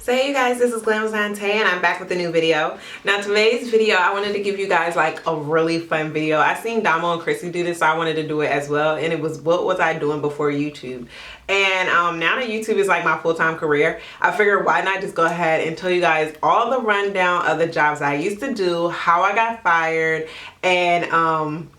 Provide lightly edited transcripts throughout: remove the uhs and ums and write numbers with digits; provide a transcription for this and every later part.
So hey you guys, this is Glamazon Tay and I'm back with a new video. Now today's video, I wanted to give you guys like a really fun video. I seen Damo and Chrissy do this, so I wanted to do it as well. And it was, what was I doing before YouTube? And now that YouTube is like my full-time career, I figured why not just go ahead and tell you guys all the rundown of the jobs I used to do, how I got fired, and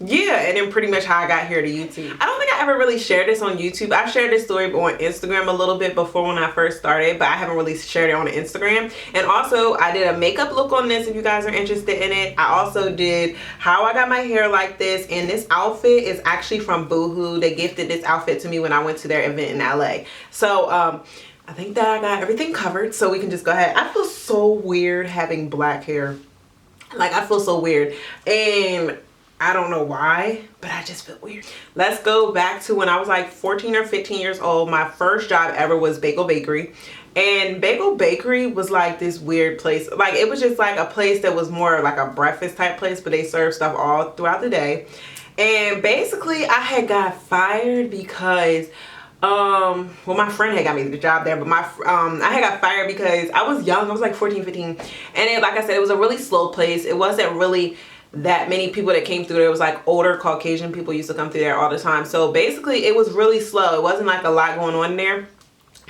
yeah, and then pretty much how I got here to YouTube. I don't think I ever really shared this on YouTube. I've shared this story on Instagram a little bit before when I first started, but I haven't really shared it on Instagram. And also I did a makeup look on this if you guys are interested in it. I also did how I got my hair like this, and this outfit is actually from Boohoo. They gifted this outfit to me when I went to their event in LA. So I think that I got everything covered, so we can just go ahead. I feel so weird having black hair. Like, I feel so weird, and I don't know why, but I just feel weird. Let's go back to when I was like 14 or 15 years old. My first job ever was Bagel Bakery. And Bagel Bakery was like this weird place. Like, it was just like a place that was more like a breakfast type place, but they served stuff all throughout the day. And basically I had got fired because well, my friend had got me the job there, but I had got fired because I was young. I was like 14, 15, and it, like I said, it was a really slow place. It wasn't really that many people that came through there. It was like older Caucasian people used to come through there all the time. So basically it was really slow. It wasn't like a lot going on there.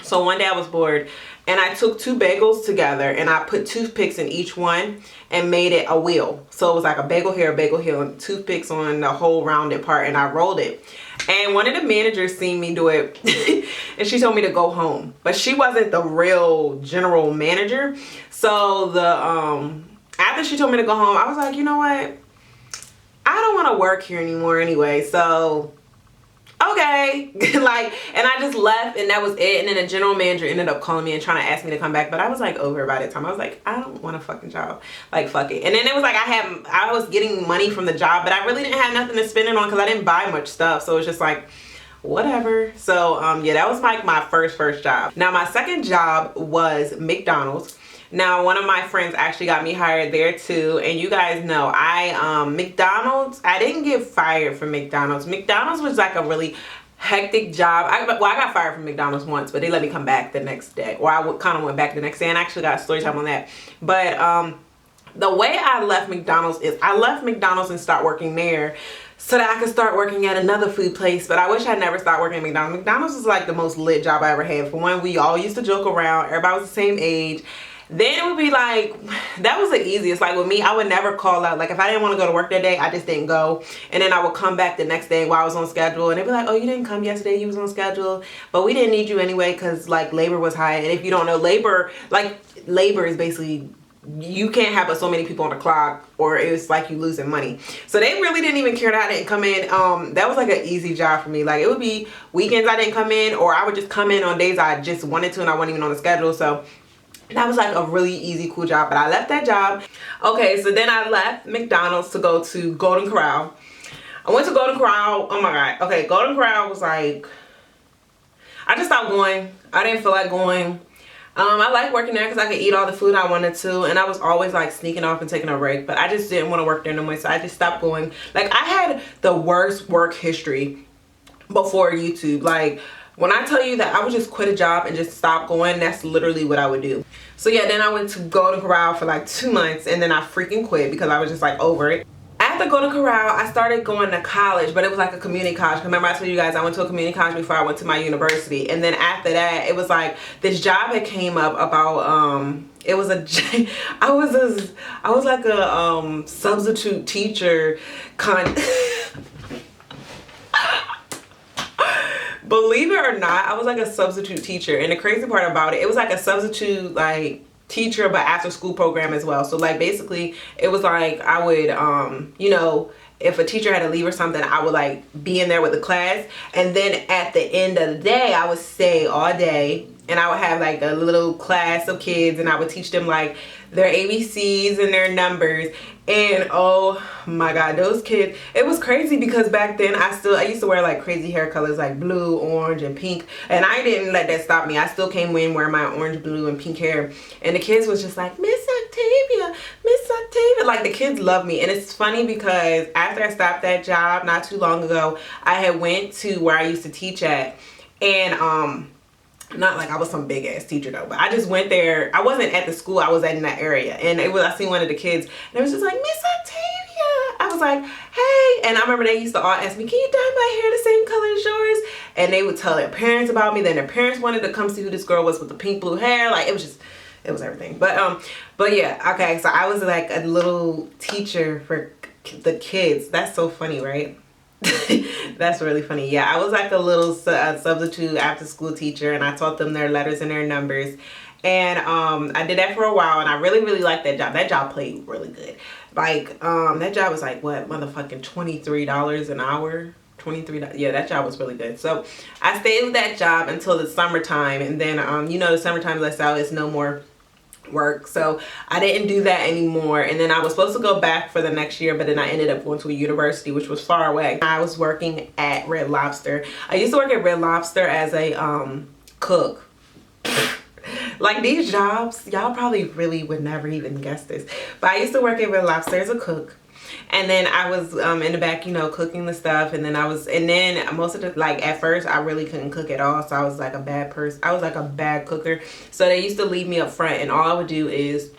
So one day I was bored and I took two bagels together and I put toothpicks in each one and made it a wheel. So it was like a bagel here, and toothpicks on the whole rounded part, and I rolled it. And one of the managers seen me do it and she told me to go home. But she wasn't the real general manager. So the after she told me to go home, I was like, you know what? I don't want to work here anymore anyway. So okay. Like, and I just left and that was it. And then the general manager ended up calling me and trying to ask me to come back, but I was like over by that time. I was like, I don't want a fucking job. Like, fuck it. And then it was like I was getting money from the job, but I really didn't have nothing to spend it on because I didn't buy much stuff. So it was just like, whatever. So yeah, that was like my first job. Now my second job was McDonald's. Now one of my friends actually got me hired there too, and you guys know McDonald's, I didn't get fired from McDonald's. McDonald's was like a really hectic job. I got fired from McDonald's once, but they let me come back the next day, or I kind of went back the next day, and I actually got a story time on that. But the way I left McDonald's is I left McDonald's and start working there so that I could start working at another food place. But I wish I'd never started working at McDonald's. McDonald's was like the most lit job I ever had. For one, we all used to joke around. Everybody was the same age. Then it would be like, that was the easiest. Like with me, I would never call out. Like if I didn't want to go to work that day, I just didn't go. And then I would come back the next day while I was on schedule. And they'd be like, oh, you didn't come yesterday, you was on schedule. But we didn't need you anyway because like labor was high. And if you don't know, labor is basically, you can't have so many people on the clock or it's like you losing money. So they really didn't even care that I didn't come in. That was like an easy job for me. Like it would be weekends I didn't come in, or I would just come in on days I just wanted to and I wasn't even on the schedule. So that was like a really easy, cool job, but I left that job. Okay, so then I left McDonald's to go to Golden Corral. I went to Golden Corral. Oh my God. Okay, Golden Corral was like, I just stopped going. I didn't feel like going. I liked working there because I could eat all the food I wanted to, and I was always like sneaking off and taking a break, but I just didn't want to work there no more, so I just stopped going. Like I had the worst work history before YouTube. Like when I tell you that I would just quit a job and just stop going, that's literally what I would do. So yeah, then I went to Golden Corral for like 2 months and then I freaking quit because I was just like over it. After Golden Corral, I started going to college, but it was like a community college. Remember I told you guys I went to a community college before I went to my university. And then after that, it was like this job that came up about, it was I was like a substitute teacher Believe it or not, I was like a substitute teacher, and the crazy part about it, it was like a substitute like teacher but after school program as well. So like basically it was like I would you know, if a teacher had to leave or something, I would like be in there with the class, and then at the end of the day I would stay all day and I would have like a little class of kids and I would teach them like their ABCs and their numbers. And oh my God, those kids, it was crazy because back then I used to wear like crazy hair colors like blue, orange, and pink, and I didn't let that stop me. I still came in wearing my orange, blue, and pink hair, and the kids was just like, Miss Octavia, Miss Octavia. Like the kids love me. And it's funny because after I stopped that job not too long ago, I had went to where I used to teach at, and Not like I was some big ass teacher though, but I just went there. I wasn't at the school, I was in that area, and I seen one of the kids and it was just like, Miss Octavia. I was like, hey, and I remember they used to all ask me, can you dye my hair the same color as yours? And they would tell their parents about me. Then their parents wanted to come see who this girl was with the pink blue hair. Like, it was everything. But yeah, okay, so I was like a little teacher for the kids. That's so funny, right? That's really funny. Yeah, I was like a little substitute after school teacher, and I taught them their letters and their numbers. And I did that for a while, and I really liked that job. That job paid really good. Like that job was like, what, motherfucking $23 an hour. $23. Yeah, that job was really good. So I stayed with that job until the summertime, and then you know, the summertime lets out, it's no more work, so I didn't do that anymore. And then I was supposed to go back for the next year, but then I ended up going to a university which was far away. I was working at Red Lobster. I used to work at Red Lobster as a cook. Like, these jobs, y'all probably really would never even guess this, but I used to work at Red Lobster as a cook. And then I was in the back, you know, cooking the stuff. And then most of the, like, at first I really couldn't cook at all. So I was like a bad person. I was like a bad cooker. So they used to leave me up front, and all I would do is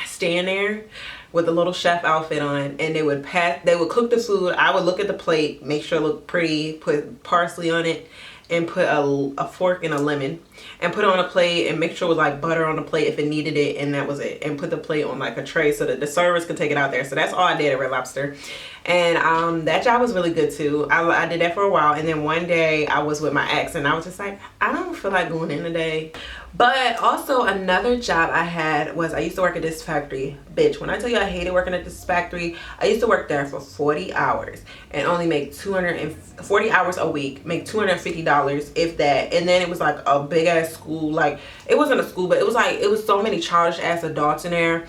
stand there with a little chef outfit on, and they would cook the food. I would look at the plate, make sure it looked pretty, put parsley on it, and put a fork and a lemon, and put it on a plate, and make sure it was like butter on the plate if it needed it, and that was it. And put the plate on like a tray so that the servers could take it out there. So that's all I did at Red Lobster. And that job was really good too. I did that for a while, and then one day I was with my ex, and I was just like, I don't feel like going in today. But also another job I had was, I used to work at this factory. Bitch, when I tell you I hated working at this factory, I used to work there for 40 hours and only make 240 hours a week, make $250, if that. And then it was like a big ass school. Like, it wasn't a school, but it was so many childish ass adults in there.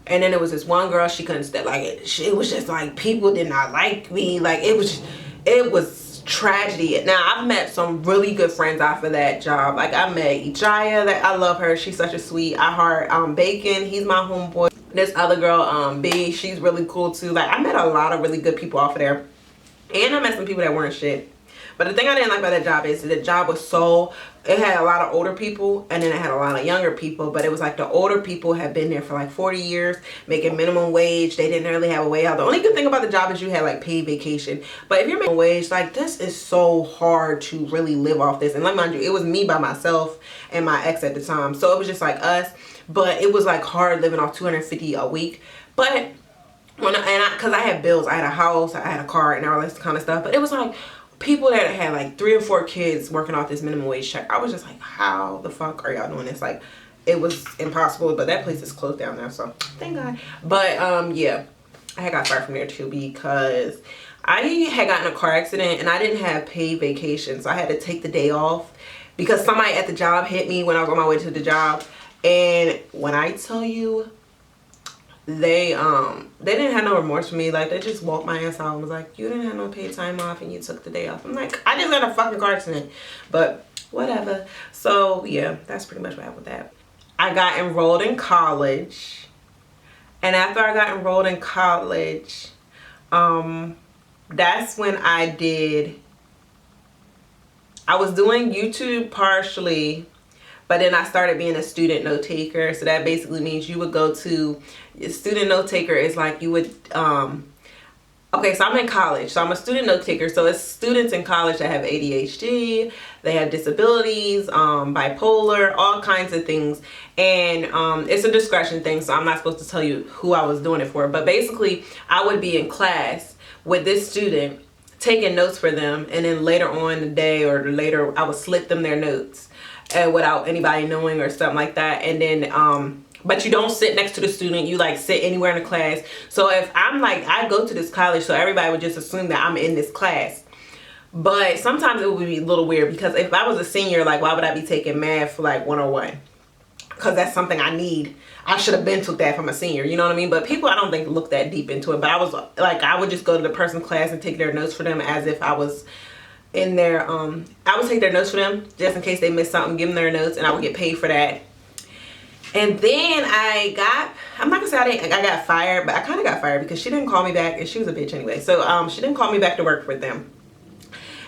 And then there was this one girl, she couldn't stand, like, it was just like, people did not like me. Like, it was tragedy. Now, I've met some really good friends off of that job. Like, I met Ijaya, that I love her. She's such a sweet. I heard Bacon, he's my homeboy. This other girl, B, she's really cool too. Like, I met a lot of really good people off of there. And I met some people that weren't shit. But the thing I didn't like about that job is the job was it had a lot of older people, and then it had a lot of younger people. But it was like the older people had been there for like 40 years, making minimum wage. They didn't really have a way out. The only good thing about the job is you had like paid vacation. But if you're making wage, like, this is so hard to really live off this. And like, mind you, it was me by myself and my ex at the time. So it was just like us. But it was like hard living off $250 a week. But because I had bills, I had a house, I had a car, and all this kind of stuff. But it was like people that had like 3 or 4 kids working off this minimum wage check. I was just like, how the fuck are y'all doing this? Like, it was impossible. But that place is closed down now, so thank God. But yeah, I had got fired from there too because I had gotten a car accident and I didn't have paid vacation. So I had to take the day off because somebody at the job hit me when I was on my way to the job. And when I tell you, they didn't have no remorse for me. Like, they just walked my ass out and was like, you didn't have no paid time off and you took the day off. I'm like, I just got a fucking car accident. But whatever. So yeah, that's pretty much what happened with that. I got enrolled in college, and after I got enrolled in college, that's when I was doing YouTube partially, but then I started being a student note taker. So that basically means you would go to, a student note taker is like you would, okay, so I'm in college, so I'm a student note taker. So it's students in college that have ADHD, they have disabilities, bipolar, all kinds of things. And it's a discretion thing, so I'm not supposed to tell you who I was doing it for. But basically, I would be in class with this student, taking notes for them, and then later on in the day or later, I would slip them their notes without anybody knowing or something like that. And then but you don't sit next to the student, you like sit anywhere in the class. So if I'm like, I go to this college, so everybody would just assume that I'm in this class. But sometimes it would be a little weird, because if I was a senior, like, why would I be taking math for like 101? Because that's something I need. I should have been took that from a senior, you know what I mean? But people, I don't think, look that deep into it. But I was like, I would just go to the person's class and take their notes for them as if I was in their, I would take their notes for them just in case they missed something, give them their notes, and I would get paid for that. And then I'm not gonna say I got fired, but I kind of got fired because she didn't call me back, and she was a bitch anyway. So she didn't call me back to work with them.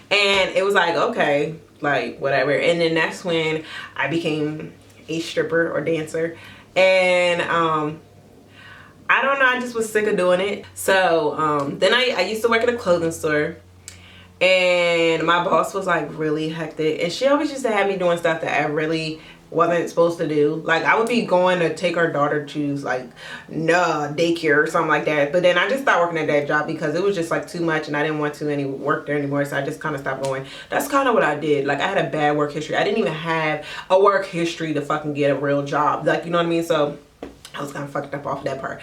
And it was like, okay, like whatever. And then that's when I became a stripper or dancer. And I don't know, I just was sick of doing it. So then I used to work at a clothing store, and my boss was like really hectic, and she always used to have me doing stuff that I really wasn't supposed to do. Like I would be going to take our daughter to like daycare or something like that, but then I just stopped working at that job because it was just like too much and I didn't want to work there anymore, so I just kind of stopped going. That's kind of what I did. Like I had a bad work history. I didn't even have a work history to fucking get a real job, like, you know what I mean? So I was kind of fucked up off that part.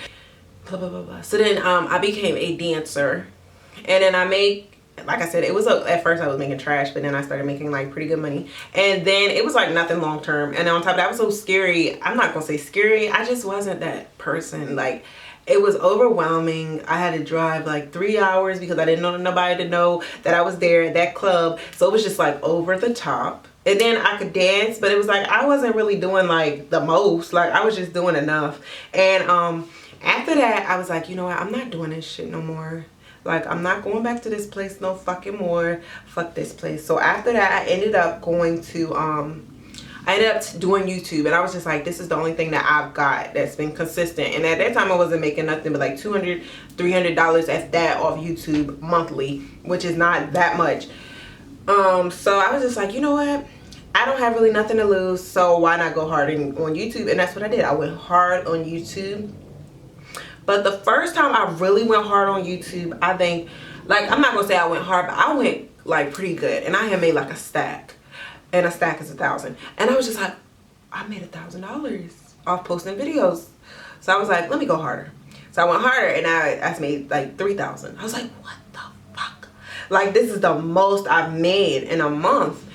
Blah, blah, blah, blah. So then I became a dancer, and then I made, like I said, it was at first I was making trash, but then I started making like pretty good money, and then it was like nothing long term. And on top of that, it was so scary. I'm not gonna say scary, I just wasn't that person. Like it was overwhelming. I had to drive like 3 hours because I didn't want nobody to know that I was there at that club, so it was just like over the top. And then I could dance, but it was like I wasn't really doing like the most. Like I was just doing enough. And after that, I was like, you know what, I'm not doing this shit no more. Like I'm not going back to this place no fucking more. Fuck this place. So after that, I ended up going to I ended up doing YouTube, and I was just like, this is the only thing that I've got that's been consistent. And at that time I wasn't making nothing but like $200, $300 at that off YouTube monthly, which is not that much. So I was just like, you know what, I don't have really nothing to lose, so why not go hard on YouTube? And that's what I did. I went hard on YouTube. But the first time I really went hard on YouTube, I think, like, I'm not gonna say I went hard, but I went like pretty good, and I had made like a stack, and a stack is $1,000. And I was just like, I made $1,000 off posting videos. So I was like, let me go harder. So I went harder, and I made like 3,000. I was like, what the fuck? Like this is the most I've made in a month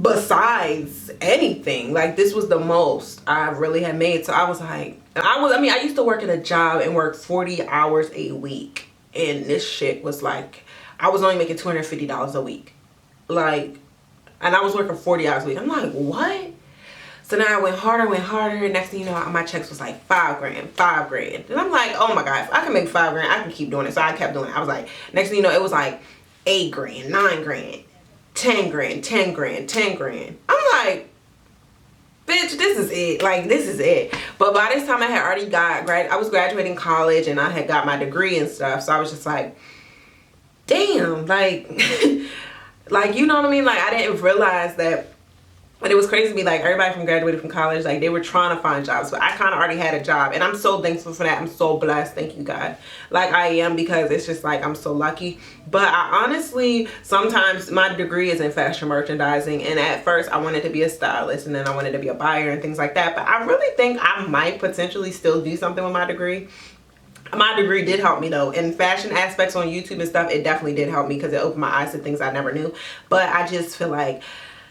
besides anything. Like this was the most I really had made. So I was like, I used to work at a job and work 40 hours a week, and this shit was like, I was only making $250 a week. Like, and I was working 40 hours a week. I'm like, what? So now I went harder, and next thing you know, my checks was like $5 grand. And I'm like, oh my God, if I can make $5 grand, I can keep doing it. So I kept doing it. I was like, next thing you know, it was like 8 grand, 9 grand, 10 grand, 10 grand, 10 grand. I'm like, bitch, this is it. Like, this is it. But by this time I had already I was graduating college, and I had got my degree and stuff. So I was just like, damn, like, like, you know what I mean? Like, I didn't realize that. But it was crazy to me, like, everybody from graduated from college, like, they were trying to find jobs. But I kind of already had a job, and I'm so thankful for that. I'm so blessed. Thank you, God. Like, I am, because it's just like, I'm so lucky. But I honestly, sometimes my degree is in fashion merchandising, and at first I wanted to be a stylist, and then I wanted to be a buyer and things like that. But I really think I might potentially still do something with my degree. My degree did help me though, in fashion aspects on YouTube and stuff. It definitely did help me because it opened my eyes to things I never knew. But I just feel like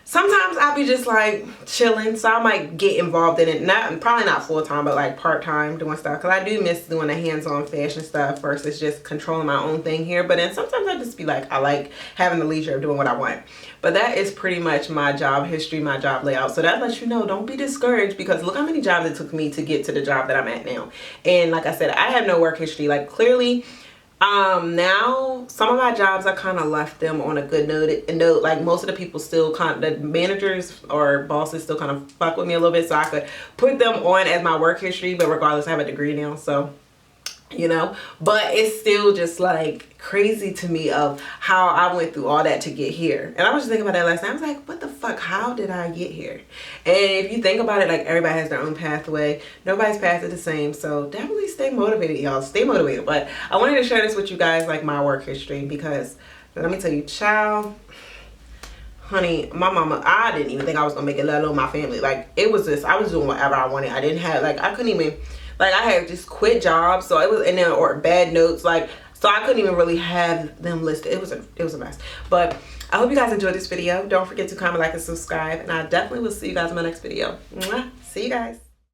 sometimes I'll be just like chilling, so I might get involved in it. Probably not full time, but like part time doing stuff, because I do miss doing the hands-on fashion stuff versus just controlling my own thing here. But then sometimes I just be like, I like having the leisure of doing what I want. But that is pretty much my job history, my job layout. So that lets you know, don't be discouraged, because look how many jobs it took me to get to the job that I'm at now. And like I said, I have no work history. Like clearly, now some of my jobs, I kind of left them on a good note. Like most of the people still the managers or bosses still kind of fuck with me a little bit, so I could put them on as my work history. But regardless, I have a degree now, so you know. But it's still just like crazy to me of how I went through all that to get here. And I was just thinking about that last night. I was like, what the fuck, how did I get here? And if you think about it, like, everybody has their own pathway. Nobody's path is the same. So definitely stay motivated, y'all. Stay motivated. But I wanted to share this with you guys, like my work history, because let me tell you, child, honey, my mama, I didn't even think I was gonna make it, let alone my family. Like, it was just, I was doing whatever I wanted. I didn't have, like, I couldn't even, like, I had just quit jobs, so it was, and then, or bad notes, like, so I couldn't even really have them listed. It was a mess. But I hope you guys enjoyed this video. Don't forget to comment, like, and subscribe, and I definitely will see you guys in my next video. Mwah. See you guys.